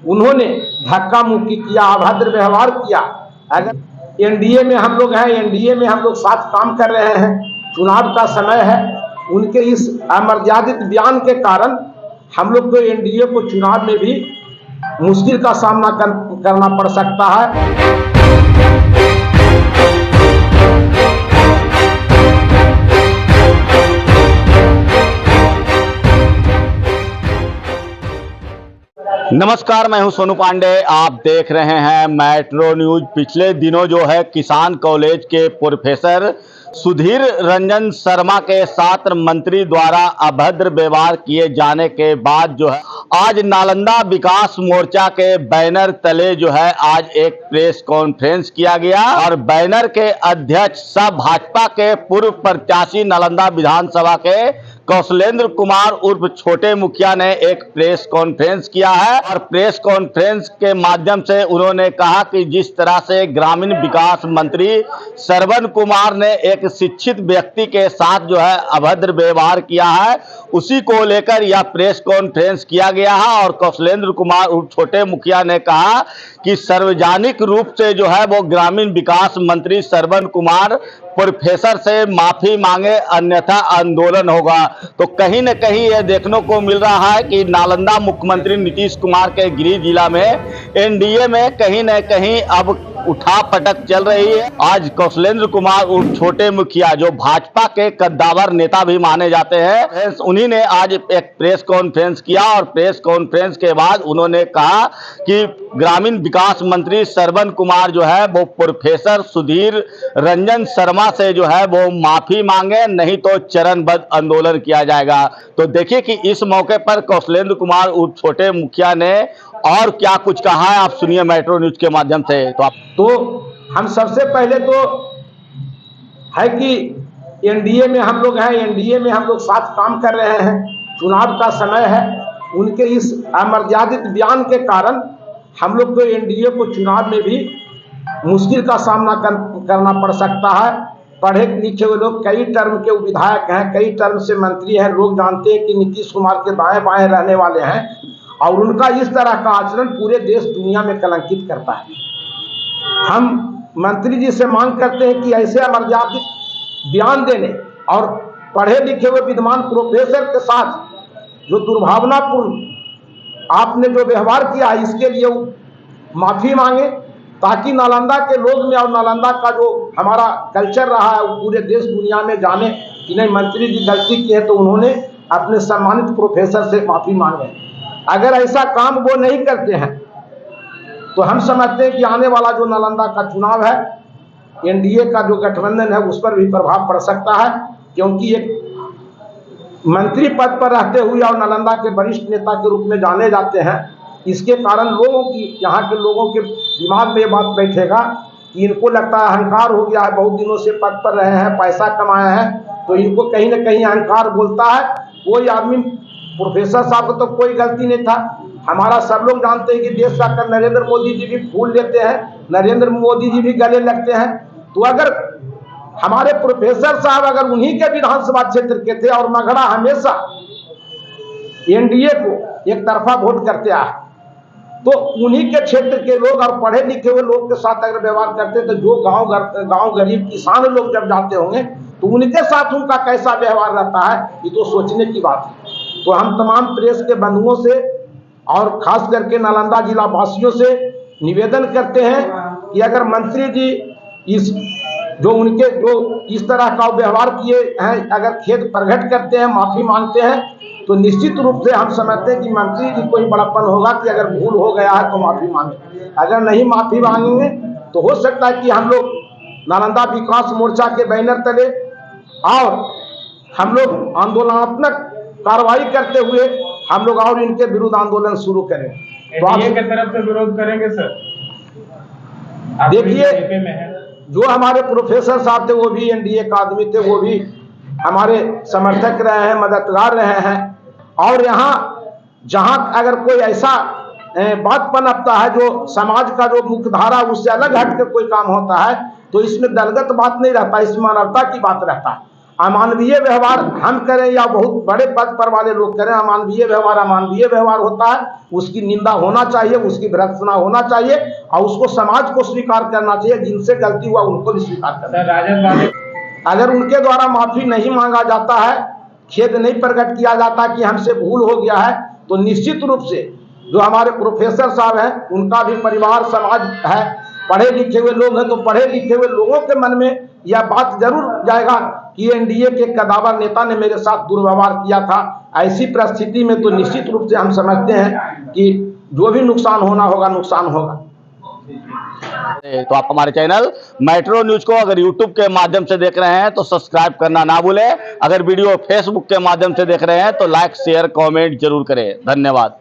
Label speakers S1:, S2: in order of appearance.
S1: उन्होंने धक्का मुक्की किया, अभद्र व्यवहार किया। अगर एनडीए में हम लोग हैं, एनडीए में हम लोग साथ काम कर रहे हैं, चुनाव का समय है, उनके इस अमर्यादित बयान के कारण हम लोग को एनडीए को चुनाव में भी मुश्किल का सामना करना पड़ सकता है।
S2: नमस्कार, मैं हूं सोनू पांडे। आप देख रहे हैं मेट्रो न्यूज। पिछले दिनों जो है किसान कॉलेज के प्रोफेसर सुधीर रंजन शर्मा के साथ मंत्री द्वारा अभद्र व्यवहार किए जाने के बाद जो है आज नालंदा विकास मोर्चा के बैनर तले जो है आज एक प्रेस कॉन्फ्रेंस किया गया और बैनर के अध्यक्ष सह भाजपा के पूर्व प्रत्याशी नालंदा विधानसभा के कौशलेंद्र कुमार उर्फ छोटे मुखिया ने एक प्रेस कॉन्फ्रेंस किया है और प्रेस कॉन्फ्रेंस के माध्यम से उन्होंने कहा कि जिस तरह से ग्रामीण विकास मंत्री श्रवण कुमार ने एक शिक्षित व्यक्ति के साथ जो है अभद्र व्यवहार किया है, उसी को लेकर यह प्रेस कॉन्फ्रेंस किया गया है। और कौशलेंद्र कुमार उर्फ छोटे मुखिया ने कहा कि सार्वजनिक रूप से जो है वो ग्रामीण विकास मंत्री श्रवण कुमार प्रोफेसर से माफी मांगे, अन्यथा आंदोलन होगा। तो कहीं न कहीं यह देखने को मिल रहा है कि नालंदा मुख्यमंत्री नीतीश कुमार के गृह जिला में एनडीए में कहीं न कहीं अब उठा पटक चल रही है। आज कौशलेंद्र कुमार उर्फ छोटे मुखिया जो भाजपा के कद्दावर नेता भी माने जाते हैं, उन्हीं ने आज एक प्रेस कॉन्फ्रेंस किया और प्रेस कॉन्फ्रेंस के बाद उन्होंने कहा कि ग्रामीण विकास मंत्री श्रवण कुमार जो है वो प्रोफेसर सुधीर रंजन शर्मा से जो है वो माफी मांगे, नहीं तो चरणबद्ध आंदोलन किया जाएगा। तो देखिए कि इस मौके पर कौशलेंद्र कुमार उर्फ छोटे मुखिया ने और क्या कुछ कहा है, आप सुनिए मेट्रो न्यूज के माध्यम से।
S1: तो हम सबसे पहले तो है कि एनडीए में हम लोग हैं, एनडीए में हम लोग साथ काम कर रहे हैं, चुनाव का समय है, उनके इस अमर्यादित बयान के कारण हम लोग को एनडीए को चुनाव में भी मुश्किल का सामना करना पड़ सकता है। पढ़े लिखे हुए लोग, कई टर्म के विधायक हैं, कई टर्म से मंत्री हैं, लोग जानते हैं कि नीतीश कुमार के दाएं बाएं रहने वाले हैं और उनका इस तरह का आचरण पूरे देश दुनिया में कलंकित करता है। हम मंत्री जी से मांग करते हैं कि ऐसे अमर्यादित बयान देने और पढ़े लिखे हुए विद्वान प्रोफेसर के साथ जो दुर्भावनापूर्ण आपने जो व्यवहार किया है, इसके लिए माफी मांगे, ताकि नालंदा के लोग में और नालंदा का जो हमारा कल्चर रहा है वो पूरे देश दुनिया में जाने कि नहीं, मंत्री जी गलती की है तो उन्होंने अपने सम्मानित प्रोफेसर से माफी मांगे। अगर ऐसा काम वो नहीं करते हैं तो हम समझते हैं कि आने वाला जो नालंदा का चुनाव है, एनडीए का जो गठबंधन है उस पर भी प्रभाव पड़ सकता है, क्योंकि एक मंत्री पद पर रहते हुए और नालंदा के वरिष्ठ नेता के रूप में जाने जाते हैं, इसके कारण लोगों की, यहाँ के लोगों के दिमाग में ये बात बैठेगा कि इनको लगता है अहंकार हो गया है, बहुत दिनों से पद पर रहे हैं, पैसा कमाए हैं, तो इनको कहीं ना कहीं अहंकार बोलता है। कोई आदमी, प्रोफेसर साहब को तो कोई गलती नहीं था, हमारा सब लोग जानते हैं कि देश का कर नरेंद्र मोदी जी भी फूल लेते हैं, नरेंद्र मोदी जी भी गले लगते हैं। तो अगर हमारे प्रोफेसर साहब अगर उन्हीं के विधानसभा क्षेत्र के थे और मगड़ा हमेशा एनडीए को एक तरफा वोट करते आए, तो उन्हीं के क्षेत्र के लोग और पढ़े लिखे हुए लोग के साथ अगर व्यवहार करते तो जो गांव गरीब किसान लोग जब जाते होंगे तो उनके साथ उनका कैसा व्यवहार रहता है, ये तो सोचने की बात है। तो हम तमाम प्रेस के बंधुओं से और खास करके नालंदा जिला वासियों से निवेदन करते हैं कि अगर मंत्री जी इस तरह का व्यवहार किए हैं, अगर खेद प्रकट करते हैं, माफी मांगते हैं, तो निश्चित रूप से हम समझते हैं कि मंत्री जी को ही बड़प्पन होगा कि अगर भूल हो गया है तो माफी मांगे। अगर नहीं माफी मांगेंगे तो हो सकता है कि हम लोग नालंदा विकास मोर्चा के बैनर तले और हम लोग आंदोलनात्मक कार्रवाई करते हुए हम लोग और इनके विरुद्ध आंदोलन शुरू करें।
S3: तो आप किस तरफ से विरोध करेंगे सर?
S1: देखिए, जो हमारे प्रोफेसर साहब थे वो भी एनडीए का आदमी थे, वो भी हमारे समर्थक रहे हैं, मददगार रहे हैं। और यहाँ जहाँ अगर कोई ऐसा बात पनपता है जो समाज का जो मुख्यधारा उससे अलग हट के कोई काम होता है, तो इसमें दलगत बात नहीं रहता, इसमें मानवता की बात रहता है। अमानवीय व्यवहार हम करें या बहुत बड़े पद पर वाले लोग करें, अमानवीय व्यवहार होता है, उसकी निंदा होना चाहिए, उसकी भर्त्सना होना चाहिए और उसको समाज को स्वीकार करना चाहिए। जिनसे गलती हुआ उनको भी स्वीकार करना
S3: सर राजद वाले
S1: अगर उनके द्वारा माफी नहीं मांगा जाता है, खेद नहीं प्रकट किया जाता कि हमसे भूल हो गया है, तो निश्चित रूप से जो हमारे प्रोफेसर साहब हैं उनका भी परिवार समाज है, पढ़े लिखे हुए लोग हैं, तो पढ़े लिखे हुए लोगों के मन में यह बात जरूर जाएगा कि एनडीए के कदावर नेता ने मेरे साथ दुर्व्यवहार किया था। ऐसी परिस्थिति में तो निश्चित रूप से हम समझते हैं कि जो भी नुकसान होना होगा नुकसान होगा।
S2: तो आप हमारे चैनल मेट्रो न्यूज को अगर यूट्यूब के माध्यम से देख रहे हैं तो सब्सक्राइब करना ना भूलें। अगर वीडियो फेसबुक के माध्यम से देख रहे हैं तो लाइक शेयर कमेंट जरूर करें। धन्यवाद।